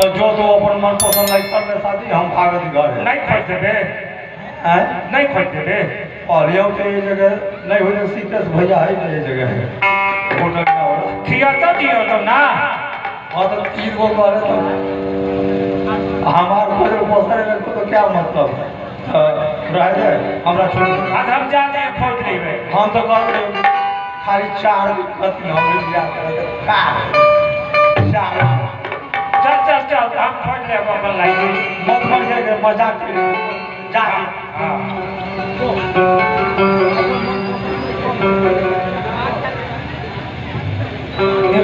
तो जो तो अपन मन पसंद नहीं कर ले शादी हम कागज घर है नहीं खोज देबे हैं नहीं खोज देबे और ये तो ये जगह नहीं हो जैसी केस भैया है ना ये जगह है होटल का और खिया तो दियो तो ना और तो 3 गो करे तो हमार खोज पसंद है तो क्या मतलब रह जाए हमरा छोड़ आज हम जाते हैं खोज लेबे हम तो कह रहे खाली 4 दिन कथी हम लिया करे का 4 चल चल चल हम खोज ले अपन लाइन मत मर जाएगा मजाक के जा हां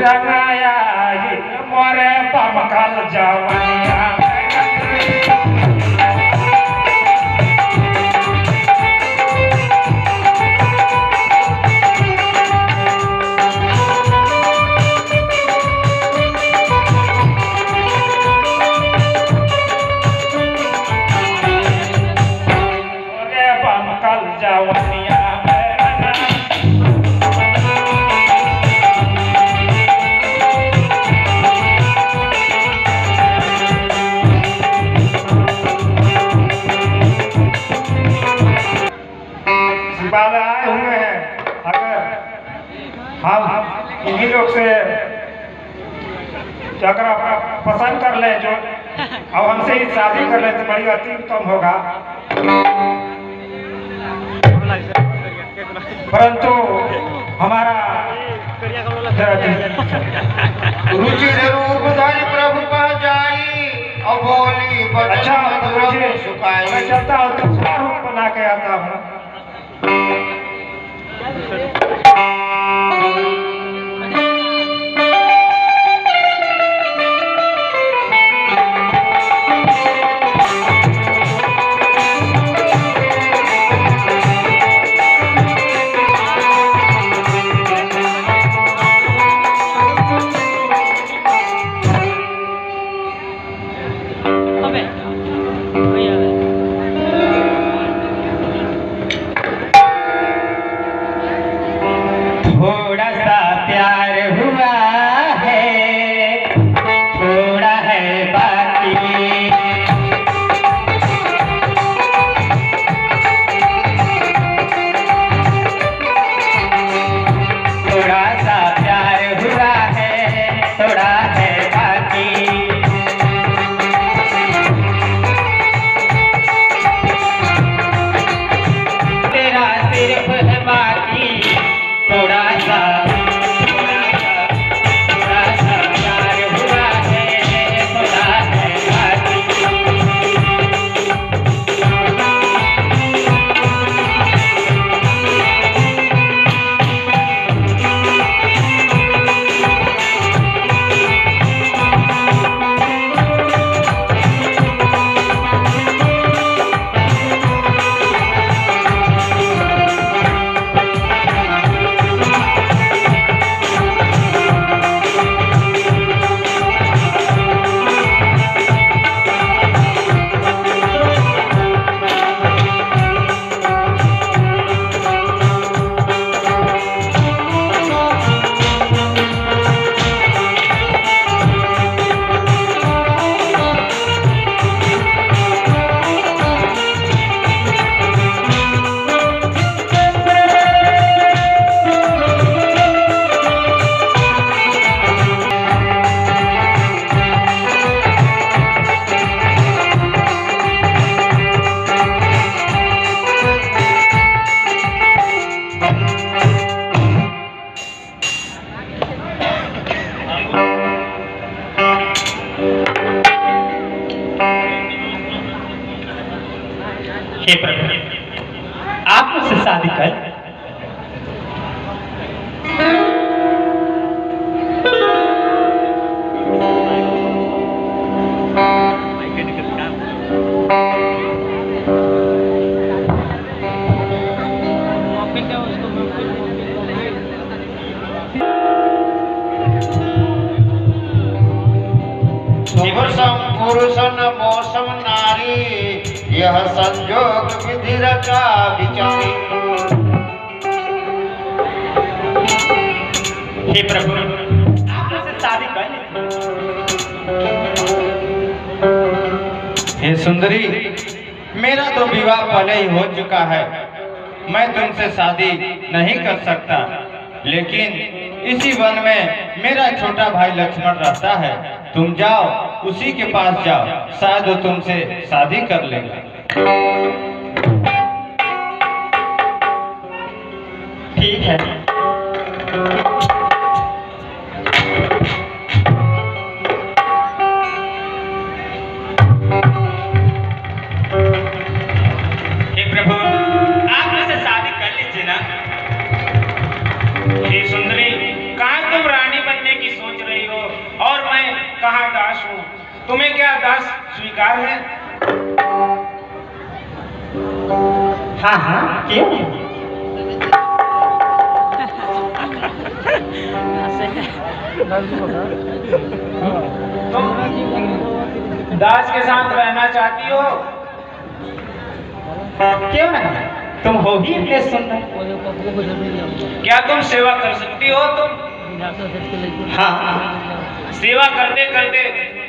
रंगाया ये मोरे पमकल जवनिया जवनिया बाबा आए हुए हैं अगर हम इन्हीं लोग से अगर पसंद कर ले जो अब हमसे ही शादी कर ले तो बड़ी अति उत्तम होगा परंतु हमारा रुचि रूप धरि प्रभु पा जाई और बोली अच्छा प्रभु सुखाई मैं चाहता हूँ तो रूप बना के आता हूँ थोड़ा सा प्यार हुआ है थोड़ा है बाकी थोड़ा सा प्यार हुआ है थोड़ा है बाकी तेरा सिर्फ है बाकी थोड़ा सा प्यार हुआ है थोड़ा है बाकी हे प्रभु आप मुझसे शादी कर पुरुषन मौसम नारी यह संजोग विधि रचा विचारी। हे प्रभु आप मुझसे शादी कर लीजिए। सुंदरी, मेरा तो विवाह पहले ही हो चुका है। मैं तुमसे शादी नहीं कर सकता, लेकिन इसी वन में मेरा छोटा भाई लक्ष्मण रहता है। तुम जाओ, उसी के पास जाओ, शायद वो तुमसे शादी कर लेगा। ठीक है। हे प्रभु, आप मुझसे शादी कर लीजिए ना। हे सुंदरी, कहाँ तुम रानी बनने की सोच रही हो और मैं कहाँ दास हूँ? तुम्हें क्या दास स्वीकार है? हाँ हाँ, क्यों नहीं? तुम दास के साथ रहना चाहती हो? क्यों नहीं? तुम हो ही इतने सुंदर। क्या तुम सेवा कर सकती हो? तुम हाँ, सेवा करते करते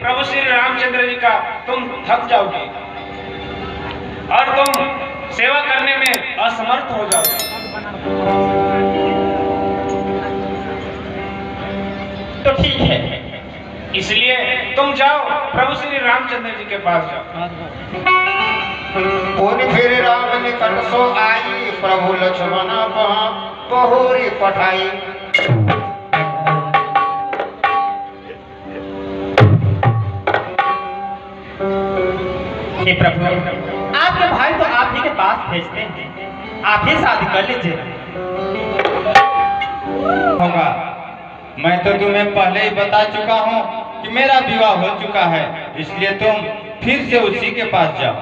प्रभु श्री रामचंद्र जी का तुम थक जाओगे और तुम सेवा करने में असमर्थ हो जाओगे। तो ठीक है। इसलिए तुम जाओ, प्रभु श्री रामचंद्र जी के पास जाओ। पुन फिर राम निकट सो आई, प्रभु लक्ष्मण बहुरी पठाई। हे प्रभु, आपके भाई तो आप ही के पास भेजते हैं, आप ही शादी कर लीजिए। होगा, मैं तो तुम्हें पहले ही बता चुका हूँ कि मेरा विवाह हो चुका है, इसलिए तुम फिर से उसी के पास जाओ।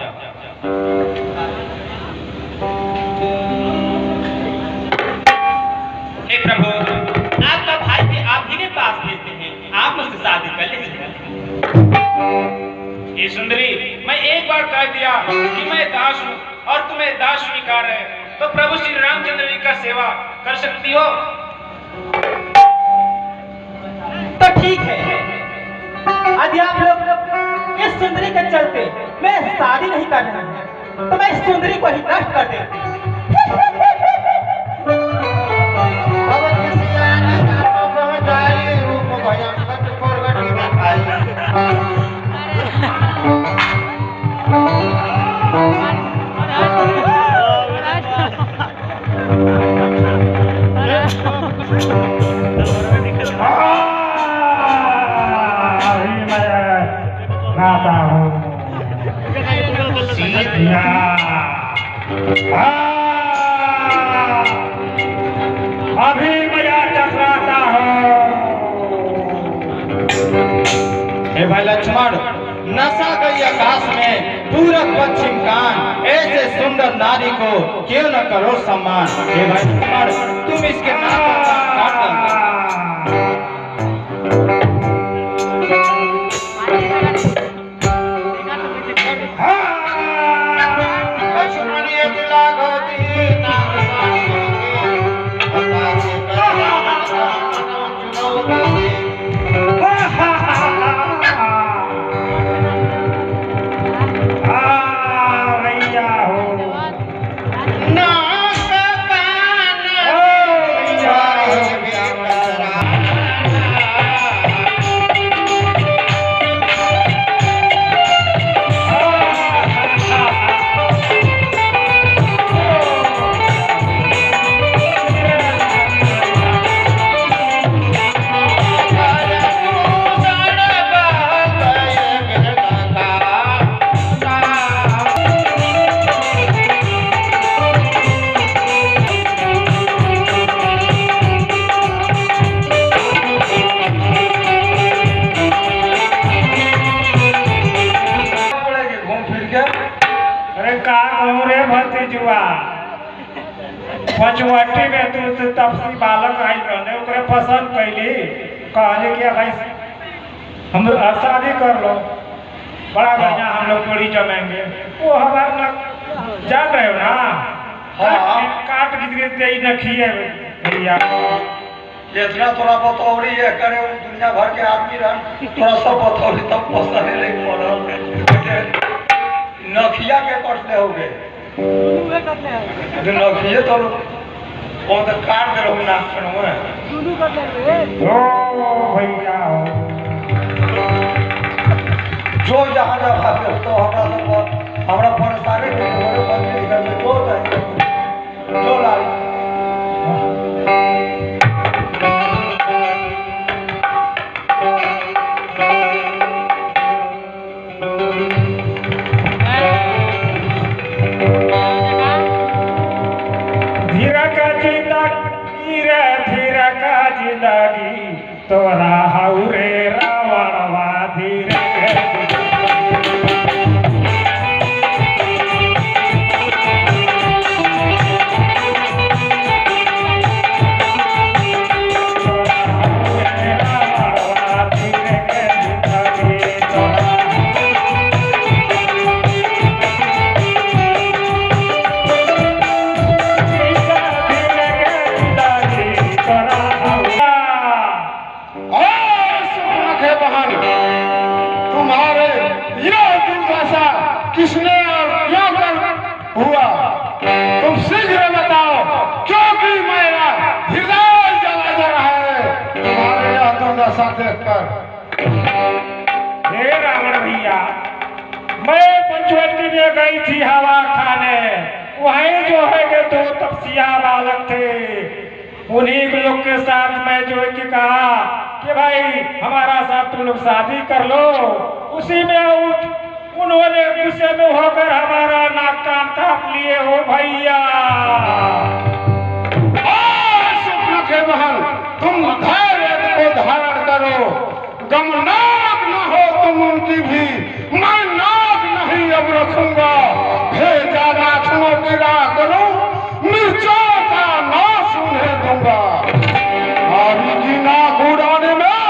हे प्रभु, आपका भाई भी आप ही के पास भेजते हैं, आप मुझसे शादी कर लीजिए। ये सुंदरी, मैं एक बार कह दिया कि मैं दास हूँ और तुम्हें दास स्वीकार है, तो प्रभु श्री रामचंद्र जी का सेवा कर सकती हो। तो ठीक है, यदि आप लोग इस सुंदरी के चलते मैं शादी नहीं कर रहा हूं, तो मैं इस सुंदरी को ही नष्ट कर देती हूं। रूप भयंकर प्रगति दिखाई। गाता हूँ अभी मजा टकराता हूँ। हे भाई लक्ष्मण, नशा गई आकाश में पूरब पश्चिम कान, ऐसे सुंदर नारी को क्यों न करो सम्मान। हे भाई लक्ष्मण, तुम इसके नाम पर काट डालो। लक्ष्मण ये दिला गोदी नाम पंचवटी में तू तपसी बालक आई रहने ओकरे पसंद कैली, कहले कि भाई हम शादी कर लो, बड़ा बढ़िया हम लोग पूरी जमेंगे। वो हमारे न जान रहे हो ना, काट गिर ही नखी है भैया। इतना थोड़ा बतौरी है करे दुनिया भर के आदमी रह थोड़ा सा बतौरी तब पसंद नहीं पड़ा। नखिया के कटले हो गए नखिए तो कौन तो काट दे रहूं नाक में ओ भैया जो जहाँ जा भागे तो हमरा परेशानी के बड़े बच्चे घर में जो जाए जो लाई धीरा का जिंदगी तोरा हौरे रावणवा धीरे तुम्हारे ये दुर्दशा किसने और क्यों कर हुआ तुम शीघ्र बताओ क्योंकि मेरा हृदय जला जा रहा है तुम्हारे यह दुर्दशा देखकर। हे रावण भैया मैं पंचवटी में गई थी हवा खाने वहीं जो है कि दो तपसिया बालक थे उन्हीं लोग के साथ मैं जो है कि कहा कि भाई हमारा साथ तुम लोग शादी कर लो उसी में उन्होंने गुस्से में होकर हमारा नाक कान काट लिए हो भैया। स्वप्न के महल तुम धैर्य को धारण करो गमनाक न हो तुम उनकी भी मैं नाक नहीं अब रखूंगा भेजा नाचनों की राह करूं मिर्चों का नाश उन्हें दूंगा आरी की नाक उड़ाने में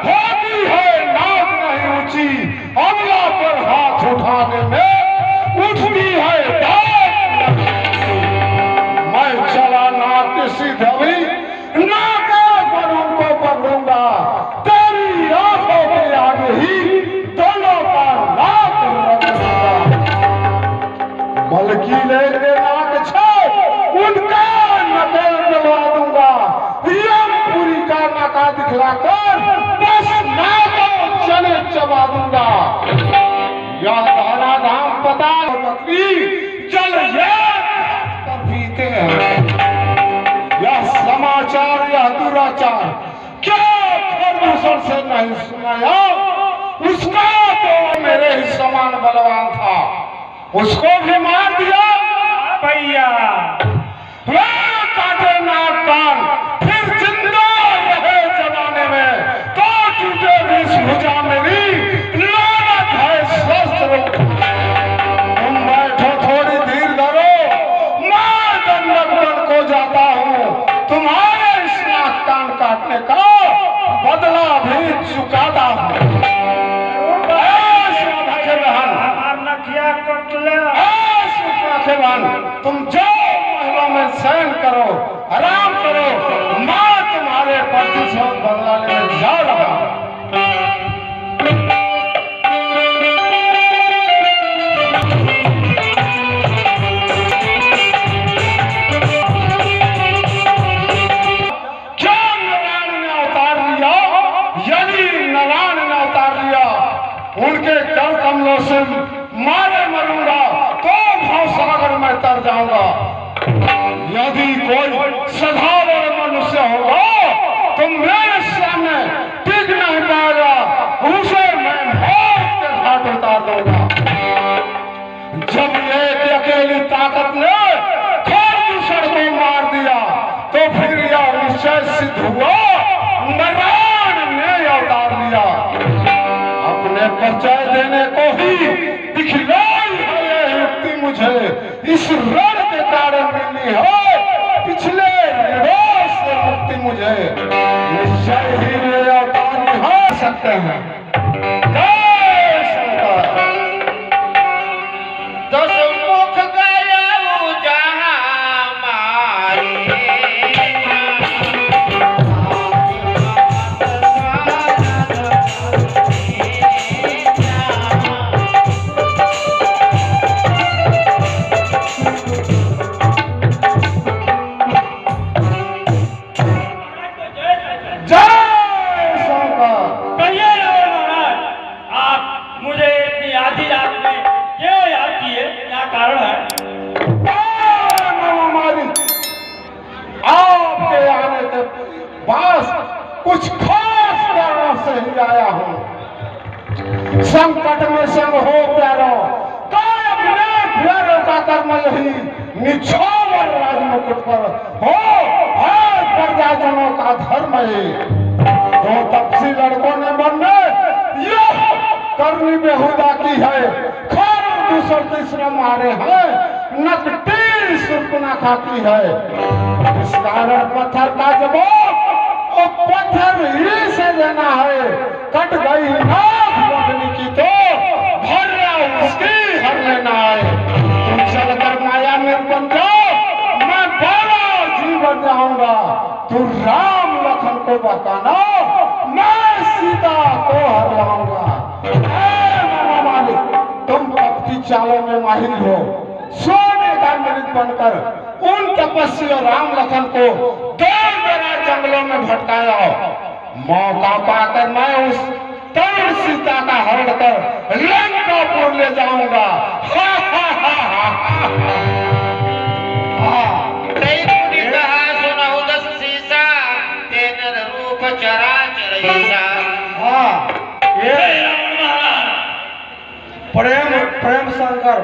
होती है नाक नहीं ऊंची अमला पर हाथ उठाने में उठती है डाक मैं चला नाक की सीधवी नाक पर उनको पकड़ूंगा तेरी आंखों के आगे ही दोनों का नाक रख दूंगा बल्कि लेके नाक छे उनका नकल करवा दूंगा यमपुरी का नाका दिखलाकर बस नाक चले चबा दूंगा यह धारा धाम पता बकरी चल कर पीते हैं यह समाचार यह दुराचार क्या प्रदूषण से नहीं सुनाया उसका तो मेरे ही समान बलवान था उसको भी मार दिया भैया काटे नाक कान फिर जिंदा रहे जमाने में तो टूटे भी भुजा मेरी लानत है शस्त्र तुम बैठो थोड़ी धीर धरो मैं दंडक बन को जाता हूँ तुम्हारे इस नाक कान काटने का बदला भी चुकाता हूँ हमार नखिया कट ले तुम जाओ महलों में शयन करो आराम करो मैं तुम्हारे प्रतिशोध बदला लेने जा रहा हूं। क्या नारायण ने अवतार लिया यदि नारायण ने अवतार लिया उनके कर कमलों से मारे मरूंगा तो भवसागर में तर जाऊंगा यदि कोई साधारण मनुष्य होगा तो मेरे सामने टिक नहीं पाएगा उसे मैं मौत के घाट उतार दूंगा जब एक अकेली ताकत ने दूसरे को मार दिया तो फिर यह निश्चय सिद्ध हुआ नारायण ने अवतार लिया अपने परिचय देने को ही दिखलाई है यह युक्ति मुझे इस रण के कारण मिली है पिछले ऋणों से मुक्ति मुझे निश्चय ही मेरे अवतार निभा सकते हैं जय शंकर दस मुख गया जहाँ मारे कर्म यही निछावर राजमुकुट पर हो है प्रजाजनों का धर्म ये। दो तपसी लड़कों ने मन में यह करनी बेहुदा की है, खैर दूसर तीसरा मारे हैं, नकटी सुर्पनखा की है। इस कारण पत्थर का जवाब वो पत्थर ही से देना है। कट गई नाक मोटनी की तो भर्या उसकी हर लेना है। तुम चलकर माया में बन जाओ, मैं बाबा जी बन जाऊंगा। तू राम लखन को बताना, मैं सीता को हर लाऊंगा। मामा मालिक, तुम कपटी चालों में माहिर हो, सोने का मृत बनकर उन तपस्वी राम लखन को दूर दराज जंगलों में भटकाया। मौका पाकर मैं उस तरुण सीता का हरण कर लंकापुर ले जाऊंगा। सुनाऊ दस सीसा तेनर रूप चराचर ईसा। ये प्रेम शंकर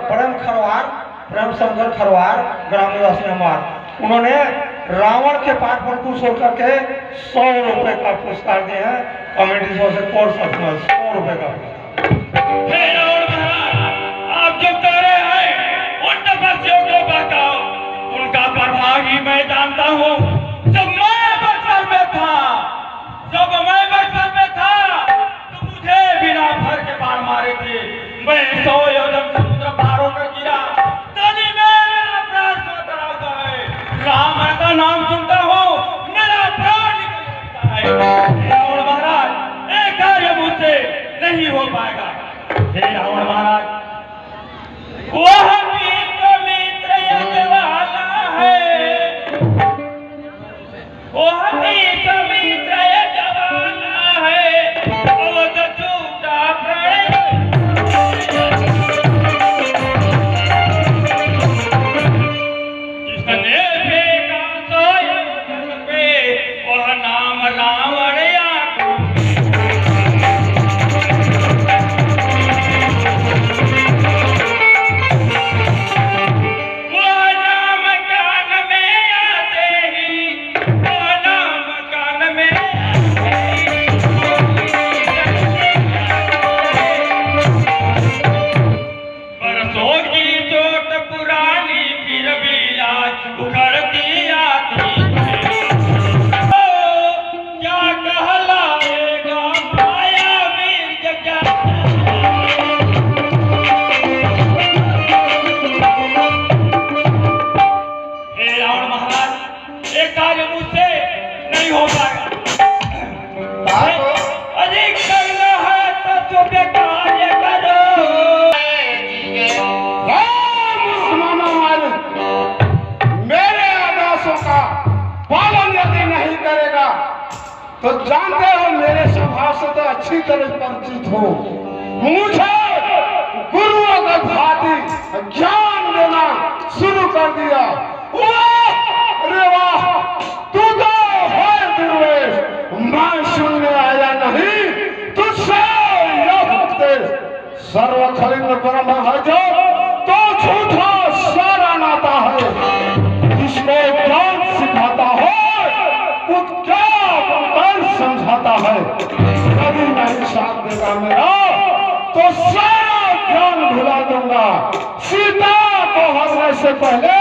खरवार ग्रामवासी हमार, उन्होंने रावण के पाठ पर खुश होकर के 100 रुपए का पुरस्कार दिए हैं। कमेटी से कोर्स 100 रुपए का। हे रावण महाराज, आप जो कह रहे हैं उन तपस्वियों को बताओ, उनका प्रभाव ही मैं जानता हूँ। जब मैं बचपन में था तो मुझे बिना भर के बाण मारे थे। मैं 100 योजन समुद्र पार होकर गिरा, तभी मेरा प्राण सोता रहता है। राम ऐसा नाम सुनता हूँ, मेरा प्राण निकल जाता है। रावण महाराज, एक कार्य मुझसे नहीं हो पाएगा। हे रावण महाराज, वह मित्र यजवाला है, वह मित्र यजवाला है, अवध छूटा प्रण जिसने फेंका सोया पे, वह नाम रावण उखड़ती आती क्या कहलाएगा माया वीर जग। हे रावण महाराज, एक कार्य मुझसे नहीं हो पाएगा। अधिक करना है तो तुम्हें कार्य करो। का पालन यदि नहीं करेगा तो जानते हो मेरे स्वभाव से तो अच्छी तरह परिचित हो। मुझे गुरुओं का भांति ज्ञान देना शुरू कर दिया। अरे वाह, तू तो है दुर्वेश, मैं सुनने आया नहीं तुझसे यह उपदेश। सर्व खलिंद ब्रह्म है जो तो झूठा सारा नाता है। इसको ज्ञान सिखाता है, क्या समझाता है। कभी नहीं साथ देगा मेरा तो सारा ज्ञान भुला दूंगा। सीता को हरने से पहले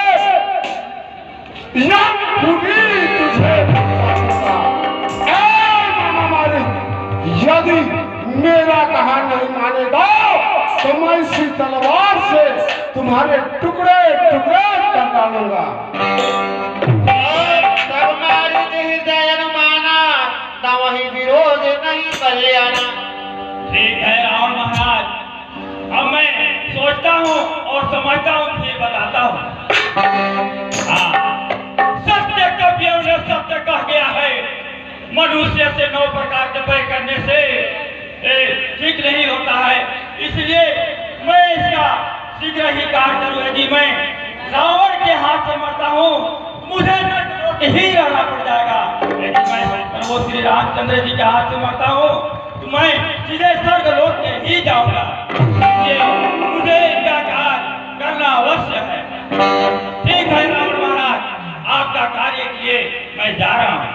तुझे यदि मेरा कहा नहीं मानेगा तो मैं इसी तलवार से तुम्हारे टुकड़े टुकड़े कर डालूंगा। वही विरोध नहीं कल्याणा। ठीक है रावण महाराज, अब मैं सोचता हूँ और समझता हूँ, फिर बताता हूँ। सत्य कवियों ने सत्य कह गया है, मनुष्य से 9 प्रकार के भय करने से ठीक नहीं होता है। इसलिए मैं इसका शीघ्र ही कार्य करूँ। यदि मैं रावण के हाथ से मरता हूँ, मुझे ही रहना पड़ जाएगा। लेकिन मैं प्रभु श्री रामचंद्र जी के हाथ से मरता हूँ तो मैं सीधे स्वर्ग लोक में ही जाऊंगा। मुझे इनका कार्य करना अवश्य है। ठीक है रावण महाराज, आपका कार्य के लिए मैं जा रहा हूँ।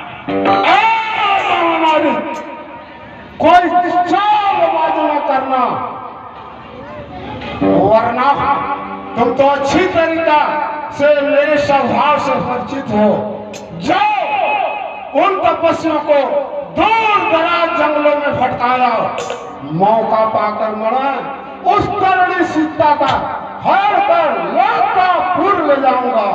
कोई चालबाजी न करना, वरना तुम तो अच्छी तरीका से मेरे स्वभाव से परिचित हो। जाओ उन तपस्वियों को दूर दराज जंगलों में भटकाया, मौका पाकर मैं उस तरणी सीता का हर कर लंकापुर ले जाऊंगा।